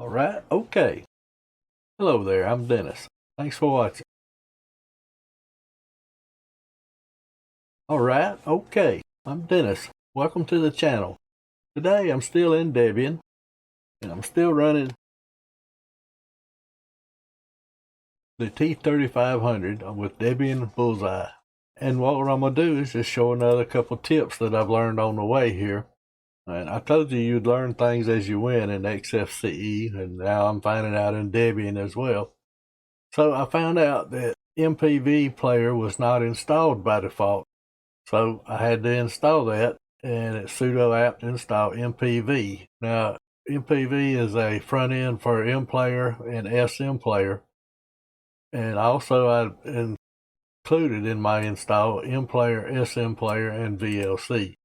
Alright, okay. Hello there, I'm Dennis. Thanks for watching. Alright, okay. I'm Dennis. Welcome to the channel. Today I'm still in Debian and I'm still running the T3500 with Debian Bullseye. And what I'm going to do is just show another couple tips that I've learned on the way here. And I told you you'd learn things as you went in Xfce, and now I'm finding out in Debian as well. So I found out that mplayer was not installed by default. So I had to install that, and it's sudo apt install mpv. Now, mpv is a front end for mplayer and smplayer. And also I included in my install mplayer, smplayer, and vlc.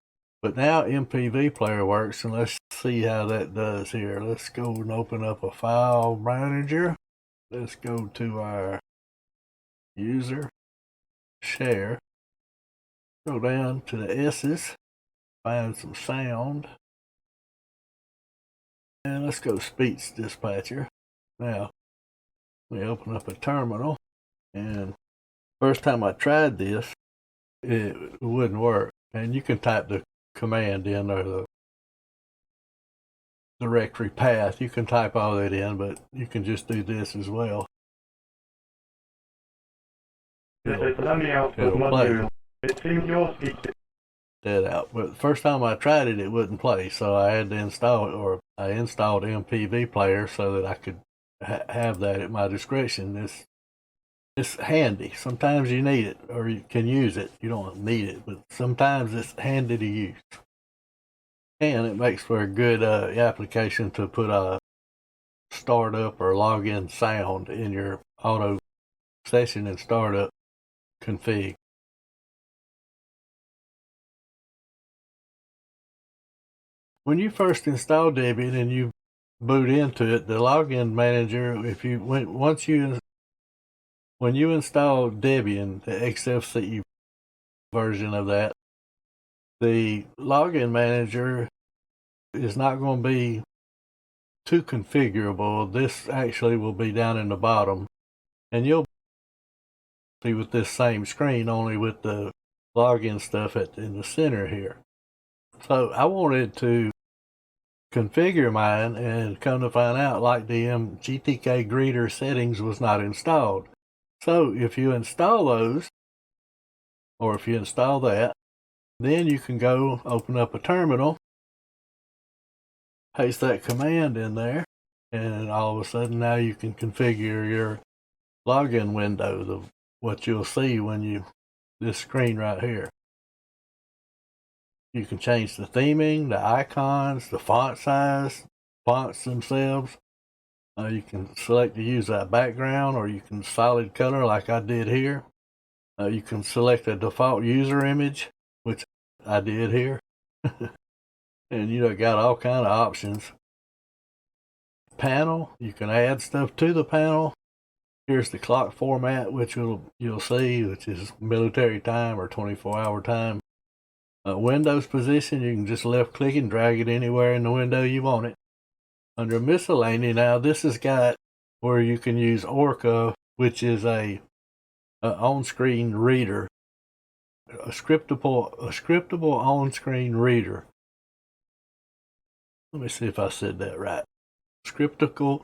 But now mpv player works, and let's see how that does here. Let's go and open up a file manager. Let's go to our user, share, go down to the S's, find some sound, and let's go speech dispatcher. Now, we open up a terminal, and first time I tried this, it wouldn't work. And you can type the command in, or the directory path. You can type all that in, but you can just do this as well. It'll play. It seems your speech that out. But the first time I tried it, it wouldn't play, so I had to install it, or I installed mpv player so that I could have that at my discretion. It's handy. Sometimes you need it, or you can use it. You don't need it, but sometimes it's handy to use. And it makes for a good application to put a startup or login sound in your auto session and startup config. When you first install Debian and you boot into it, the login manager, when you install Debian, the Xfce version of that, the login manager is not going to be too configurable. This actually will be down in the bottom, and you'll be with this same screen, only with the login stuff in the center here. So I wanted to configure mine, and come to find out lightdm-gtk-greeter-settings was not installed. So if you install those, or if you install that, then you can go open up a terminal, paste that command in there, and all of a sudden now you can configure your login window, what you'll see when this screen right here. You can change the theming, the icons, the font size, fonts themselves. You can select to use that background, or you can solid color like I did here. You can select a default user image, which I did here. And got all kind of options. Panel, you can add stuff to the panel. Here's the clock format, which you'll see, which is military time or 24-hour time. Windows position, you can just left click and drag it anywhere in the window you want it. Under miscellaneous, now this has got where you can use Orca, which is a on-screen reader, a scriptable on-screen reader. Let me see if I said that right. Scriptable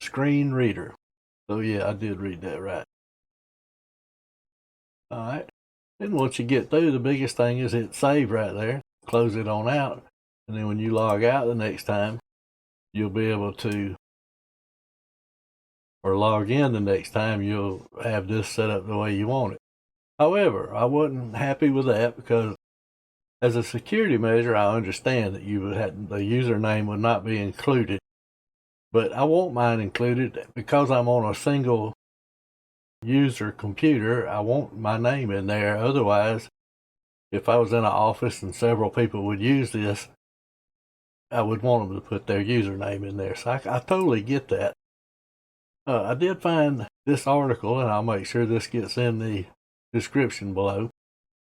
screen reader. So yeah, I did read that right. All right. And once you get through, the biggest thing is hit save right there. Close it on out. And then when you log out the next time, you'll be able to, or log in the next time, you'll have this set up the way you want it. However, I wasn't happy with that, because as a security measure, I understand that the username would not be included. But I want mine included because I'm on a single user computer. I want my name in there. Otherwise, if I was in an office and several people would use this, I would want them to put their username in there. So I totally get that. I did find this article, and I'll make sure this gets in the description below.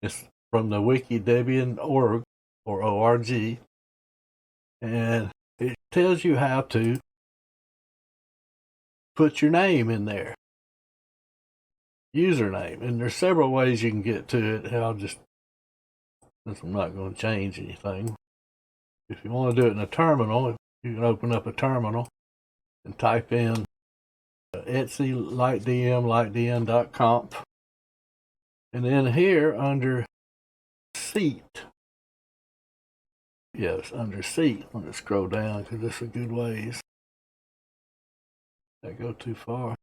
It's from the wiki Debian.org or org, and it tells you how to put your name in there, username, and there's several ways you can get to it. I'll just, since I'm not going to change anything, if you want to do it in a terminal, you can open up a terminal and type in Etsy lightdm-conf, and then here under seat, yes, under seat, I'm going to scroll down because this is a good ways. Did I go too far?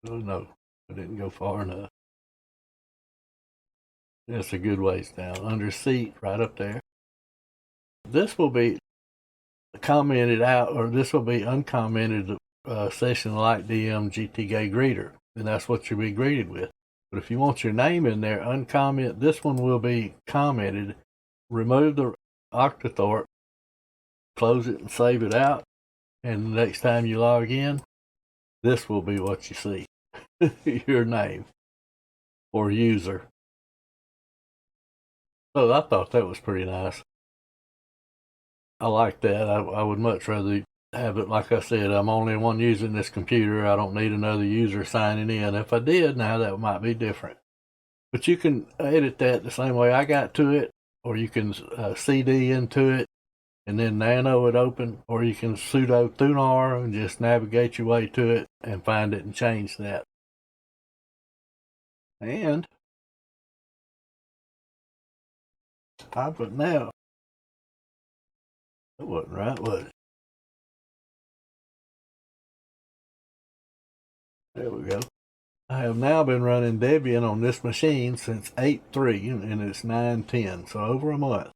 Oh no, I didn't go far enough. That's a good ways down. Under seat, right up there. This will be commented out, or this will be uncommented session lightdm-gtk-greeter, and that's what you'll be greeted with. But if you want your name in there, uncomment, this one will be commented. Remove the octothorpe, close it and save it out, and the next time you log in, this will be what you see. Your name or user. So I thought that was pretty nice. I like that. I would much rather have it, like I said, I'm only one using this computer. I don't need another user signing in. If I did, now that might be different. But you can edit that the same way I got to it, or you can CD into it and then nano it open, or you can sudo thunar and just navigate your way to it and find it and change that. And type it now. That wasn't right, was it? There we go. I have now been running Debian on this machine since 8.3, and it's 9.10, so over a month.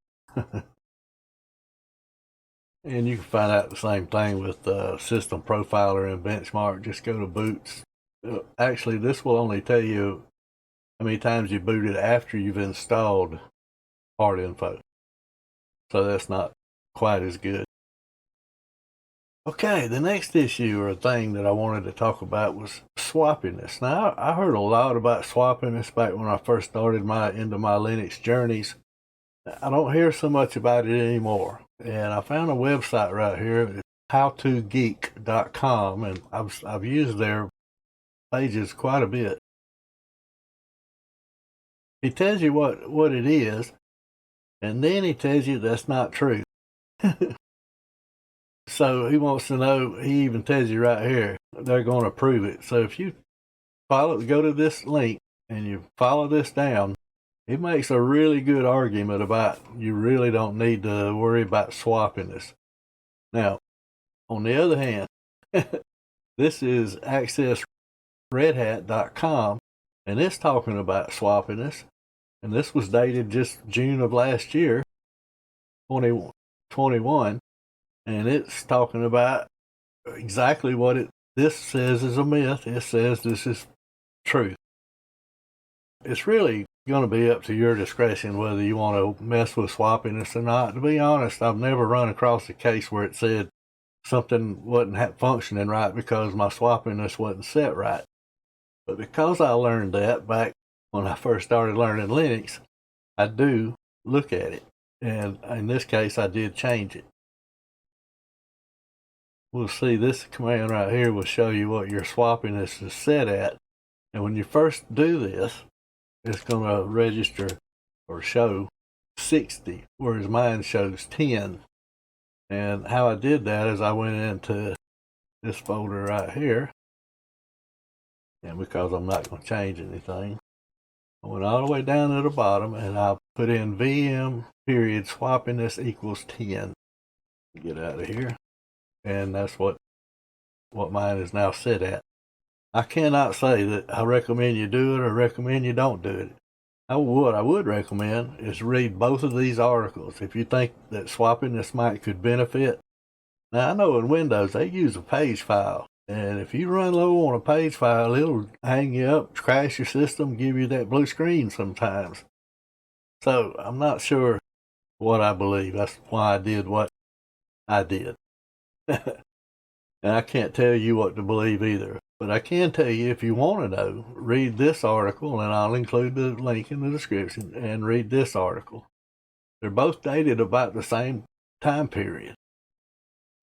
And you can find out the same thing with System Profiler and Benchmark. Just go to Boots. Actually, this will only tell you how many times you booted after you've installed hard info. So that's not quite as good. Okay, the next issue or thing that I wanted to talk about was swappiness. Now, I heard a lot about swappiness back when I first started into my Linux journeys. I don't hear so much about it anymore. And I found a website right here, howtogeek.com, and I've used their pages quite a bit. He tells you what it is, and then he tells you that's not true. So he wants to know, he even tells you right here, they're going to prove it. So if you go to this link and you follow this down, it makes a really good argument about you really don't need to worry about swappiness. Now, on the other hand, this is accessredhat.com, and it's talking about swappiness, and this was dated just June of last year, 2021, and it's talking about exactly what this says is a myth. It says this is truth. It's really going to be up to your discretion whether you want to mess with swappiness or not. To be honest, I've never run across a case where it said something wasn't functioning right because my swappiness wasn't set right. But because I learned that back when I first started learning Linux, I do look at it. And in this case, I did change it. We'll see, this command right here will show you what your swappiness is set at. And when you first do this, it's going to register or show 60, whereas mine shows 10. And how I did that is I went into this folder right here, and because I'm not going to change anything, I went all the way down to the bottom and I put in VM period swappiness equals 10. Get out of here. And that's what mine is now set at. I cannot say that I recommend you do it or recommend you don't do it. What I would recommend is read both of these articles if you think that swappiness could benefit. Now, I know in Windows they use a page file, and if you run low on a page file, it'll hang you up, crash your system, give you that blue screen sometimes. So I'm not sure what I believe. That's why I did what I did. And I can't tell you what to believe either. But I can tell you, if you want to know, read this article, and I'll include the link in the description, and read this article. They're both dated about the same time period.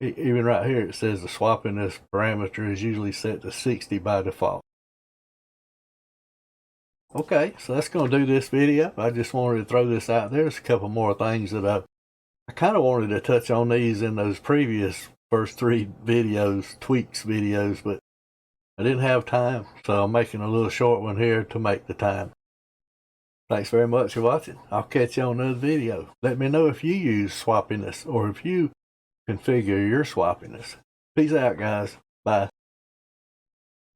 Even right here, it says the swappiness parameter is usually set to 60 by default. Okay, so that's going to do this video. I just wanted to throw this out there. There's a couple more things that I kind of wanted to touch on these in those previous first 3 videos, tweaks videos, but I didn't have time, so I'm making a little short one here to make the time. Thanks very much for watching. I'll catch you on another video. Let me know if you use swappiness or if you configure your swappiness. Peace out, guys. Bye.